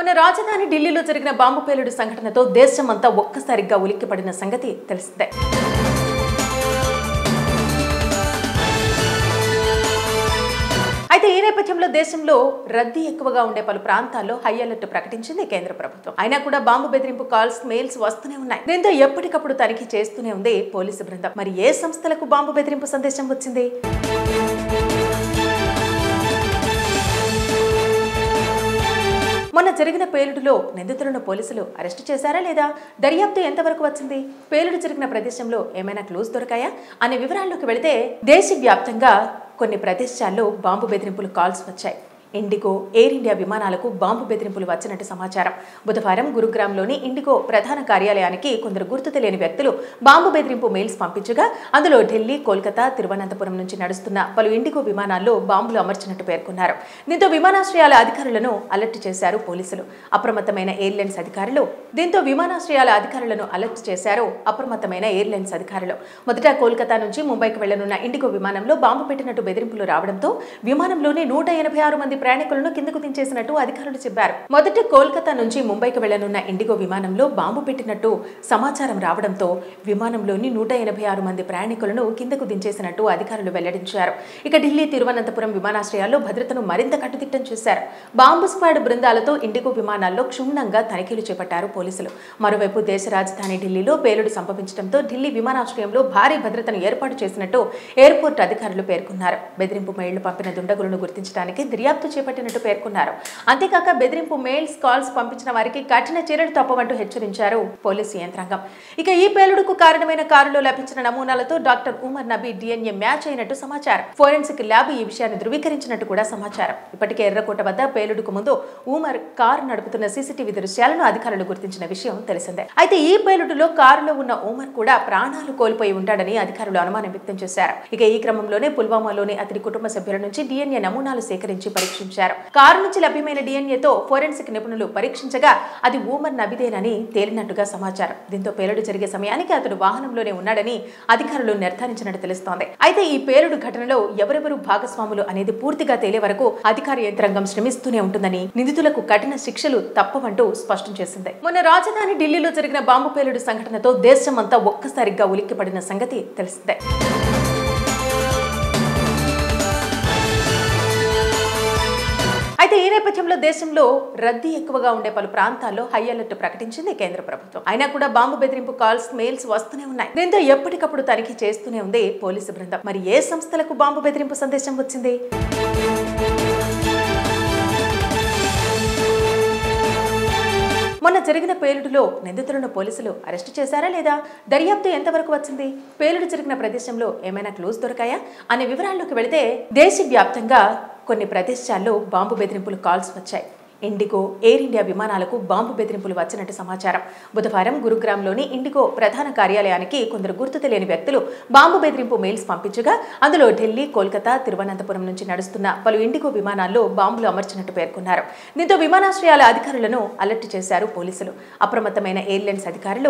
మొన్న రాజధాని ఢిల్లీలో జరిగిన బాంబు పేలుడు సంఘటనతో దేశమంతా ఒక్కసారిగా ఉలిక్కిపడిన సంగతి తెలిసిందే. అయితే ఈ నేపథ్యంలో దేశంలో రద్దీ ఎక్కువగా ఉండే పలు ప్రాంతాల్లో హై అలర్ట్ ప్రకటించింది కేంద్ర ప్రభుత్వం. అయినా కూడా బాంబు బెదిరింపు కాల్స్, మెయిల్స్ వస్తూనే ఉన్నాయి. దీంతో ఎప్పటికప్పుడు తనిఖీ చేస్తూనే ఉంది పోలీసు బృందం. మరి ఏ సంస్థలకు బాంబు బెదిరింపు సందేశం వచ్చింది? మొన్న జరిగిన పేలుడులో నిందితులను పోలీసులు అరెస్టు చేశారా లేదా? దర్యాప్తు ఎంతవరకు వచ్చింది? పేలుడు జరిగిన ప్రదేశంలో ఏమైనా క్లూస్ దొరికాయా అనే వివరాల్లోకి వెళితే దేశవ్యాప్తంగా కొన్ని ప్రదేశాల్లో బాంబు బెదిరింపులు కాల్స్ వచ్చాయి. ఇండిగో, ఎయిర్ ఇండియా విమానాలకు బాంబు బెదిరింపులు వచ్చినట్టు సమాచారం. బుధవారం గురుగ్రామ్లోని ఇండిగో ప్రధాన కార్యాలయానికి కొందరు గుర్తు తెలియని వ్యక్తులు బాంబు బెదిరింపు మెయిల్స్ పంపించగా అందులో ఢిల్లీ, కోల్కతా, తిరువనంతపురం నుంచి నడుస్తున్న పలు ఇండిగో విమానాల్లో బాంబులు అమర్చినట్టు పేర్కొన్నారు. దీంతో విమానాశ్రయాల అధికారులను అలర్ట్ చేశారు పోలీసులు. అప్రమత్తమైన ఎయిర్లైన్స్ అధికారులు. మొదట కోల్కతా నుంచి ముంబైకి వెళ్లనున్న ఇండిగో విమానంలో బాంబు పెట్టినట్టు బెదిరింపులు రావడంతో విమానంలోని 186 మంది ప్రయాణికులను కిందకు దించేసినట్టు అధికారులు చెప్పారు. మొదటి కోల్కతా నుంచి ముంబైకి వెళ్లనున్న ఇండిగో విమానంలో బాంబు పెట్టినట్టు సమాచారం రావడంతో విమానంలోని 186 మంది ప్రయాణికులను కిందకు దించేసినట్టు అధికారులు వెల్లడించారు. ఇక ఢిల్లీ, తిరువనంతపురం విమానాశ్రయాల్లో భద్రతను మరింత కట్టుదిట్టం చేశారు. బాంబు స్క్వాడ్ బృందాలతో ఇండిగో విమానాల్లో క్షుణ్ణంగా తనిఖీలు చేపట్టారు పోలీసులు. మరోవైపు దేశ రాజధాని ఢిల్లీలో పేలుడు సంభవించడంతో ఢిల్లీ విమానాశ్రయంలో భారీ భద్రతను ఏర్పాటు చేసినట్టు ఎయిర్పోర్ట్ అధికారులు పేర్కొన్నారు. బెదిరింపు మెయిళ్లు పంపిన దుండగులను గుర్తించడానికి దర్యాప్తు చేపట్టినట్టు పేర్కొన్నారు. అంతేకాక బెదిరింపు మెయిల్స్, కాల్స్ పంపించిన వారికి కఠిన చర్యలు తప్పవంటూ హెచ్చరించారు పోలీసు యంత్రాంగం. ఇక ఈ పేలుడుకు కారణమైన కారులో లభించిన నమూనాలతో doctor Umar Nabi DNA match అయినట్టు సమాచారం. ఫోరెన్సిక్ ల్యాబ్ ఈ విషయాన్ని ధృవీకరించినట్టు కూడా సమాచారం. ఇప్పటికే ఎర్రకోట వద్ద పేలుడుకు ముందు ఉమర్ కారు నడుపుతున్న CCTV దృశ్యాలను అధికారులు గుర్తించిన విషయం తెలిసిందే. అయితే ఈ పేలుడులో కారులో ఉన్న ఉమర్ కూడా ప్రాణాలు కోల్పోయి ఉంటాడని అధికారులు అనుమానం వ్యక్తం చేశారు. ఇక ఈ క్రమంలోనే పుల్వామాలోని అతని కుటుంబ సభ్యుల నుంచి DNA నమూనాలు సేకరించి పరీక్షించారు. కారు నుంచి లభ్యమైన DNAతో ఫోరెన్సిక్ నిపుణులు పరీక్షించగా అది ఉమర్ నబీదేనని తేలినట్టుగా సమాచారం. దీంతో పేలుడు జరిగే సమయానికి అతడు వాహనంలోనే ఉన్నాడని అధికారులు నిర్ధారించినట్టు తెలుస్తోంది. అయితే ఈ పేలుడు ఘటనలో ఎవరెవరు భాగస్వాములు అనేది పూర్తిగా తేలే వరకు అధికార యంత్రాంగం శ్రమిస్తూనే ఉంటుందని, నిందితులకు కఠిన శిక్షలు తప్పవంటూ స్పష్టం చేసింది. మొన్న రాజధాని ఢిల్లీలో జరిగిన బాంబు పేలుడు సంఘటనతో దేశమంతా ఒక్కసారిగా ఉలిక్కిపడిన సంగతి తెలిసిందే. అయితే ఈ నేపథ్యంలో దేశంలో రద్దీ ఎక్కువగా ఉండే పలు ప్రాంతాల్లో హై అలర్ట్ ప్రకటించింది కేంద్ర ప్రభుత్వం. అయినా కూడా బాంబు బెదిరింపు కాల్స్, మెయిల్స్ వస్తూనే ఉన్నాయి. దీంతో ఎప్పటికప్పుడు తనిఖీ చేస్తూనే ఉంది పోలీసు బృందం. మరి ఏ సంస్థలకు బాంబు బెదిరింపు సందేశం వచ్చింది? మొన్న జరిగిన పేలుడులో నిందితులను పోలీసులు అరెస్టు చేశారా లేదా? దర్యాప్తు ఎంతవరకు వచ్చింది? పేలుడు జరిగిన ప్రదేశంలో ఏమైనా క్లూస్ దొరికాయా అనే వివరాల్లోకి వెళితే దేశవ్యాప్తంగా కొన్ని ప్రదేశాల్లో బాంబు బెదిరింపులు కాల్స్ వచ్చాయి. ఇండిగో, ఎయిర్ ఇండియా విమానాలకు బాంబు బెదిరింపులు వచ్చినట్టు సమాచారం. బుధవారం గురుగ్రామ్లోని ఇండిగో ప్రధాన కార్యాలయానికి కొందరు గుర్తు తెలియని వ్యక్తులు బాంబు బెదిరింపు మెయిల్స్ పంపించగా అందులో ఢిల్లీ, కోల్కతా, తిరువనంతపురం నుంచి నడుస్తున్న పలు ఇండిగో విమానాల్లో బాంబులు అమర్చినట్టు పేర్కొన్నారు. దీంతో విమానాశ్రయాల అధికారులను అలర్ట్ చేశారు పోలీసులు. అప్రమత్తమైన ఎయిర్లైన్స్ అధికారులు.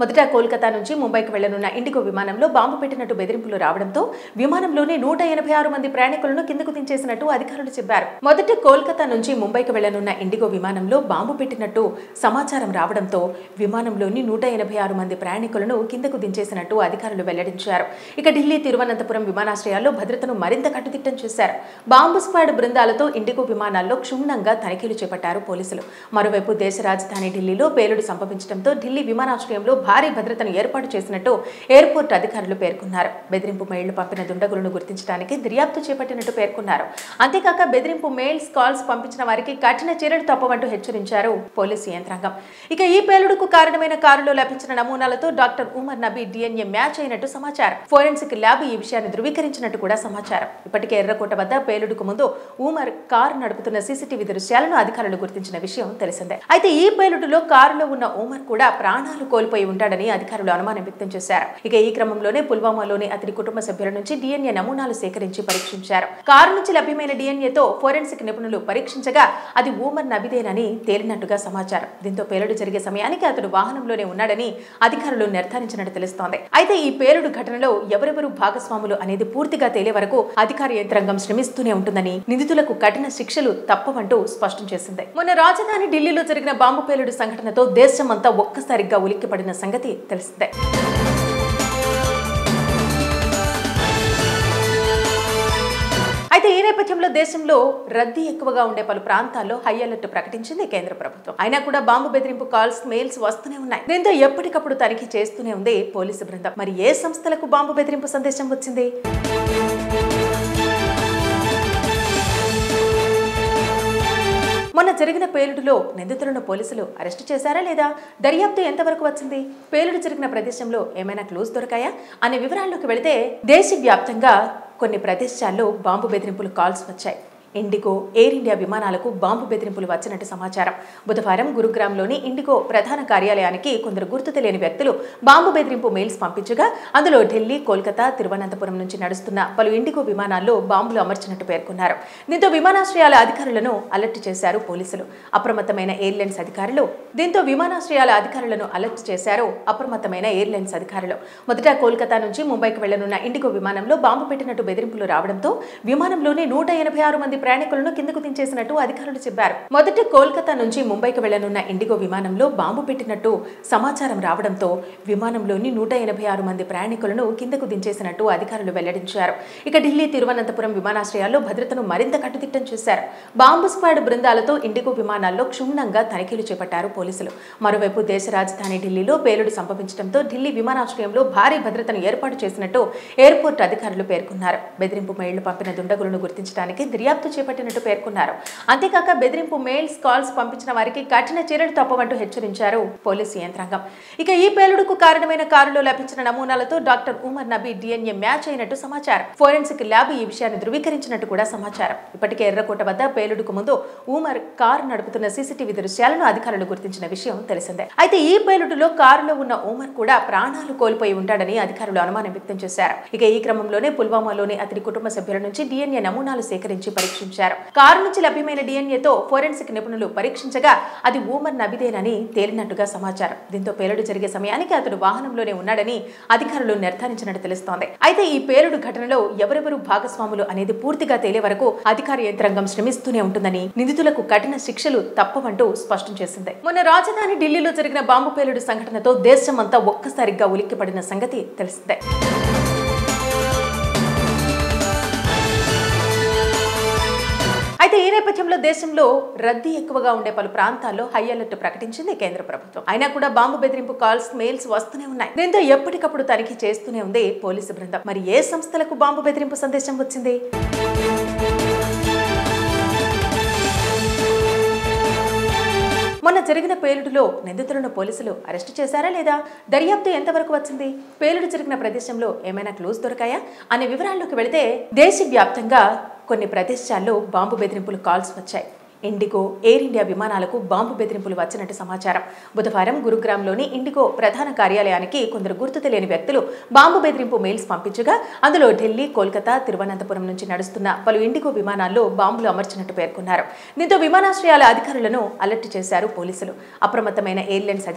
మొదట కోల్కతా నుంచి ముంబైకి వెళ్లనున్న ఇండిగో విమానంలో బాంబు పెట్టినట్టు బెదిరింపులు రావడంతో విమానంలోని 186 మంది ప్రయాణికులను కిందకు దించేసినట్టు అధికారులు చెప్పారు. మొదటి కోల్కతా నుంచి ముంబైకి వెళ్లనున్న ఇండిగో విమానంలో బాంబు పెట్టినట్టు సమాచారం రావడంతో విమానంలోని 186 మంది ప్రయాణికులను కిందకు దించేసినట్టు అధికారులు వెల్లడించారు. ఇక ఢిల్లీ, తిరువనంతపురం విమానాశ్రయాల్లో భద్రతను మరింత కట్టుదిట్టం చేశారు. బాంబు స్క్వాడ్ బృందాలతో ఇండిగో విమానాల్లో క్షుణ్ణంగా తనిఖీలు చేపట్టారు పోలీసులు. మరోవైపు దేశ రాజధాని ఢిల్లీలో పేలుడు సంభవించడంతో ఢిల్లీ విమానాశ్రయంలో భారీ భద్రతను ఏర్పాటు చేసినట్టు ఎయిర్పోర్ట్ అధికారులు పేర్కొన్నారు. బెదిరింపు మెయిళ్లు పంపిన దుండగులను గుర్తించడానికి దర్యాప్తు చేపట్టినట్టు పేర్కొన్నారు. అంతేకాక బెదిరింపు మెయిల్స్, కాల్స్ పంపించిన వారికి కఠిన చర్యలు తప్పవంటూ హెచ్చరించారు పోలీసు యంత్రాంగం. ఇక ఈ పేలుడుకు కారణమైన కారులో లభించిన నమూనాలతో doctor Umar Nabi DNA match అయినట్టు సమాచారం. ఫోరెన్సిక్ ల్యాబ్ ఈ విషయాన్ని ధృవీకరించినట్టు కూడా సమాచారం. ఇప్పటికే ఎర్రకోట వద్ద పేలుడుకు ముందు ఉమర్ కారు నడుపుతున్న CCTV దృశ్యాలను అధికారులు గుర్తించిన విషయం తెలిసిందే. అయితే ఈ పేలుడులో కారులో ఉన్న ఉమర్ కూడా ప్రాణాలు కోల్పోయి ఉంటాడని అధికారులు అనుమానం వ్యక్తం చేశారు. ఇక ఈ క్రమంలోనే పుల్వామాలోని అతని కుటుంబ సభ్యుల నుంచి DNA నమూనాలు సేకరించి పరీక్షించారు. పరీక్షించారు. కారు నుంచి లభ్యమైన డిఎన్ఏతో ఫోరెన్సిక్ నిపుణులు పరీక్షించగా అది ఉమర్ నబీదేనని తేలినట్టుగా సమాచారం. దీంతో పేలుడు జరిగే సమయానికి అతడు వాహనంలోనే ఉన్నాడని అధికారులు నిర్ధారించినట్టు తెలుస్తోంది. అయితే ఈ పేలుడు ఘటనలో ఎవరెవరు భాగస్వాములు అనేది పూర్తిగా తేలే వరకు అధికార యంత్రాంగం శ్రమిస్తూనే ఉంటుందని, నిందితులకు కఠిన శిక్షలు తప్పవంటూ స్పష్టం చేసింది. మొన్న రాజధాని ఢిల్లీలో జరిగిన బాంబు పేలుడు సంఘటనతో దేశమంతా ఒక్కసారిగా ఉలిక్కిపడిన సంగతి తెలిసిందే. అయితే ఈ నేపథ్యంలో దేశంలో రద్దీ ఎక్కువగా ఉండే పలు ప్రాంతాల్లో హై అలర్ట్ ప్రకటించింది కేంద్ర ప్రభుత్వం. అయినా కూడా బాంబు బెదిరింపు కాల్స్, మెయిల్స్ వస్తూనే ఉన్నాయి. దీంతో ఎప్పటికప్పుడు తనిఖీ చేస్తూనే ఉంది పోలీసు బృందం. మరి ఏ సంస్థలకు బాంబు బెదిరింపు సందేశం వచ్చింది? మొన్న జరిగిన పేలుడులో నిందితులను పోలీసులు అరెస్టు చేశారా లేదా? దర్యాప్తు ఎంతవరకు వచ్చింది? పేలుడు జరిగిన ప్రదేశంలో ఏమైనా క్లూస్ దొరికాయా అనే వివరాల్లోకి వెళితే దేశవ్యాప్తంగా కొన్ని ప్రదేశాల్లో బాంబు బెదిరింపులు కాల్స్ వచ్చాయి. ఇండిగో, ఎయిర్ ఇండియా విమానాలకు బాంబు బెదిరింపులు వచ్చినట్టు సమాచారం. బుధవారం గురుగ్రామ్లోని ఇండిగో ప్రధాన కార్యాలయానికి కొందరు గుర్తు తెలియని వ్యక్తులు బాంబు బెదిరింపు మెయిల్స్ పంపించగా అందులో ఢిల్లీ, కోల్కతా, తిరువనంతపురం నుంచి నడుస్తున్న పలు ఇండిగో విమానాల్లో బాంబులు అమర్చినట్టు పేర్కొన్నారు. దీంతో విమానాశ్రయాల అధికారులను అలర్ట్ చేశారు పోలీసులు. అప్రమత్తమైన ఎయిర్లైన్స్ అధికారులు. మొదట కోల్కతా నుంచి ముంబైకి వెళ్లనున్న ఇండిగో విమానంలో బాంబు పెట్టినట్టు బెదిరింపులు రావడంతో విమానంలోని 186 మంది ప్రయాణికులను కిందకు దించేసినట్టు అధికారులు చెప్పారు. మొదట కోల్కతా నుంచి ముంబైకి వెళ్లనున్న ఇండిగో విమానంలో బాంబు పెట్టినట్టు సమాచారం రావడంతో విమానంలోని 186 మంది ప్రయాణికులను కిందకు దించేసినట్టు అధికారులు వెల్లడించారు. ఇక ఢిల్లీ, తిరువనంతపురం విమానాశ్రయాల్లో భద్రతను మరింత కట్టుదిట్టం చేశారు. బాంబు స్క్వాడ్ బృందాలతో ఇండిగో విమానాల్లో క్షుణ్ణంగా తనిఖీలు చేపట్టారు పోలీసులు. మరోవైపు దేశ రాజధాని ఢిల్లీలో పేలుడు సంభవించడంతో ఢిల్లీ విమానాశ్రయంలో భారీ భద్రతను ఏర్పాటు చేసినట్టు ఎయిర్పోర్ట్ అధికారులు పేర్కొన్నారు. బెదిరింపు మెయిళ్లు పంపిన దుండగులను గుర్తించడానికి దర్యాప్తు చేపట్టినట్టు పేర్కొన్నారు. అంతేకాక బెదిరింపు మెయిల్స్, కాల్స్ పంపించిన వారికి కఠిన చర్యలు తప్పవంటూ హెచ్చరించారు పోలీసు యంత్రాంగం. ఇక ఈ పేలుడుకు కారణమైన కారులో లభించిన నమూనాలతో doctor Umar Nabi DNA match అయినట్టు సమాచారం. ఫోరెన్సిక్ ల్యాబ్ ఈ విషయాన్ని ధృవీకరించినట్టు కూడా సమాచారం. ఇప్పటికే ఎర్రకోట వద్ద పేలుడుకు ముందు ఉమర్ కారు నడుపుతున్న సీసీటీవీ దృశ్యాలను అధికారులు గుర్తించిన విషయం తెలిసిందే. అయితే ఈ పేలుడులో కారులో ఉన్న ఉమర్ కూడా ప్రాణాలు కోల్పోయి ఉంటాడని అధికారులు అనుమానం వ్యక్తం చేశారు. ఇక ఈ క్రమంలోనే పుల్వామాలోని అతడి కుటుంబ సభ్యుల నుంచి డిఎన్ఏ నమూనాలు సేకరించి పరీక్షించారు. కారు నుంచి లభ్యమైన డిఎన్ఏతో ఫోరెన్సిక్ నిపుణులు పరీక్షించగా అది ఉమర్ నబీదేనని తేలినట్టుగా సమాచారం. దీంతో పేలుడు జరిగే సమయానికి అతడు వాహనంలోనే ఉన్నాడని అధికారులు నిర్ధారించినట్టు తెలుస్తోంది. అయితే ఈ పేలుడు ఘటనలో ఎవరెవరు భాగస్వాములు అనేది పూర్తిగా తేలే వరకు అధికార యంత్రాంగం శ్రమిస్తూనే ఉంటుందని, నిందితులకు కఠిన శిక్షలు తప్పవంటూ స్పష్టం చేసింది. మొన్న రాజధాని ఢిల్లీలో జరిగిన బాంబు పేలుడు సంఘటనతో దేశమంతా ఒక్కసారిగా ఉలిక్కిపడిన సంగతి తెలిసిందే. అయితే ఈ నేపథ్యంలో దేశంలో రద్దీ ఎక్కువగా ఉండే పలు ప్రాంతాల్లో హై అలర్ట్ ప్రకటించింది కేంద్ర ప్రభుత్వం. అయినా కూడా బాంబు బెదిరింపు కాల్స్, మెయిల్స్ వస్తూనే ఉన్నాయి. దీంతో ఎప్పటికప్పుడు తనిఖీ చేస్తూనే ఉంది పోలీసు బృందం. మరి ఏ సంస్థలకు బాంబు బెదిరింపు సందేశం వచ్చింది? మొన్న జరిగిన పేలుడులో నిందితులను పోలీసులు అరెస్టు చేశారా లేదా? దర్యాప్తు ఎంతవరకు వచ్చింది? పేలుడు జరిగిన ప్రదేశంలో ఏమైనా క్లూస్ దొరికాయా అనే వివరాల్లోకి వెళితే దేశవ్యాప్తంగా కొన్ని ప్రదేశాల్లో బాంబు బెదిరింపులు కాల్స్ వచ్చాయి. ఇండిగో, ఎయిర్ ఇండియా విమానాలకు బాంబు బెదిరింపులు వచ్చినట్టు సమాచారం. బుధవారం గురుగ్రామ్లోని ఇండిగో ప్రధాన కార్యాలయానికి కొందరు గుర్తు తెలియని వ్యక్తులు బాంబు బెదిరింపు మెయిల్స్ పంపించగా అందులో ఢిల్లీ, కోల్కతా, తిరువనంతపురం నుంచి నడుస్తున్న పలు ఇండిగో విమానాల్లో బాంబులు అమర్చినట్టు పేర్కొన్నారు. దీంతో విమానాశ్రయాల అధికారులను అలర్ట్ చేశారు పోలీసులు. అప్రమత్తమైన ఎయిర్లైన్స్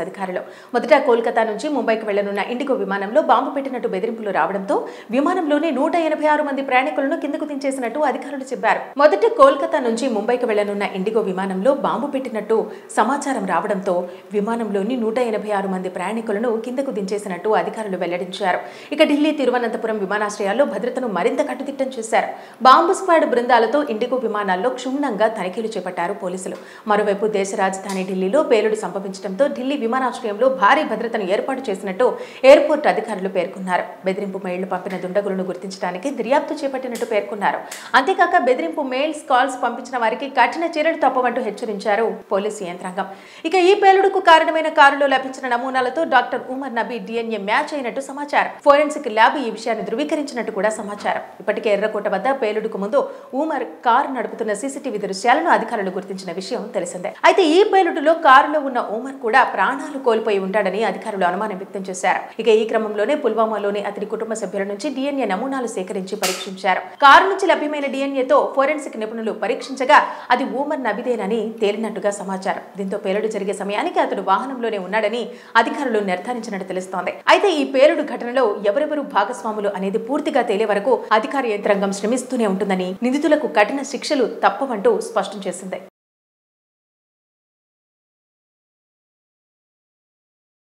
అధికారులు. మొదట కోల్కతా నుంచి ముంబైకి వెళ్లనున్న ఇండిగో విమానంలో బాంబు పెట్టినట్టు బెదిరింపులు రావడంతో విమానంలోని 186 మంది ప్రయాణికులను కిందకు దించేసినట్టు అధికారులు చెప్పారు. మొదట కోల్కతా నుంచి ముంబైకి వెళ్లనున్న ఇండిగో విమానంలో బాంబు పెట్టినట్టు సమాచారం రావడంతో విమానంలోని 186 మంది ప్రయాణికులను కిందకు దించేసినట్టు అధికారులు వెల్లడించారు. ఇక ఢిల్లీ, తిరువనంతపురం విమానాశ్రయాల్లో భద్రతను మరింత కట్టుదిట్టం చేశారు. బాంబు స్క్వాడ్ బృందాలతో ఇండిగో విమానాల్లో క్షుణ్ణంగా తనిఖీలు చేపట్టారు పోలీసులు. మరోవైపు దేశ రాజధాని ఢిల్లీలో పేలుడు సంభవించడంతో ఢిల్లీ విమానాశ్రయంలో భారీ భద్రతను ఏర్పాటు చేసినట్టు ఎయిర్పోర్ట్ అధికారులు పేర్కొన్నారు. బెదిరింపు మెయిళ్లు పంపిన దుండగులను గుర్తించడానికి దర్యాప్తు చేపట్టినట్టు పేర్కొన్నారు. అంతేకాక బెదిరింపు మెయిల్స్, కాల్స్ పంపించిన వారికి కఠిన చర్యలు తప్పవంటూ హెచ్చరించారు పోలీసు యంత్రాంగం. ఇక ఈ పేలుడుకు కారణమైన కారులో లభించిన నమూనాలతో doctor Umar Nabi DNA match అయినట్టు సమాచారం. ఫోరెన్సిక్ ల్యాబ్ ఈ విషయాన్ని ధృవీకరించినట్టు కూడా సమాచారం. ఇప్పటికే ఎర్రకోట వద్ద పేలుడుకు ముందు ఉమర్ కారు నడుపుతున్న CCTV దృశ్యాలను అధికారులు గుర్తించిన విషయం తెలిసిందే. అయితే ఈ పేలుడులో కారులో ఉన్న ఉమర్ కూడా ప్రాణాలు కోల్పోయి ఉంటాడని అధికారులు అనుమానం వ్యక్తం చేశారు. ఇక ఈ క్రమంలోనే పుల్వామాలోని అతని కుటుంబ సభ్యుల నుంచి DNA నమూనాలు సేకరించి పరీక్షించారు. కారు నుంచి లభ్యమైన DNAతో ఫోరెన్సిక్ నిపుణులు పరీక్షించగా అది ఉమర్ నబీదేనని తేలినట్టుగా సమాచారం. దీంతో పేలుడు జరిగే సమయానికి అతడు వాహనంలోనే ఉన్నాడని అధికారులు నిర్ధారించినట్టు తెలుస్తోంది. అయితే ఈ పేలుడు ఘటనలో ఎవరెవరు భాగస్వాములు అనేది పూర్తిగా తేలే వరకు అధికార యంత్రాంగం శ్రమిస్తూనే ఉంటుందని, నిందితులకు కఠిన శిక్షలు తప్పవంటూ స్పష్టం చేసింది.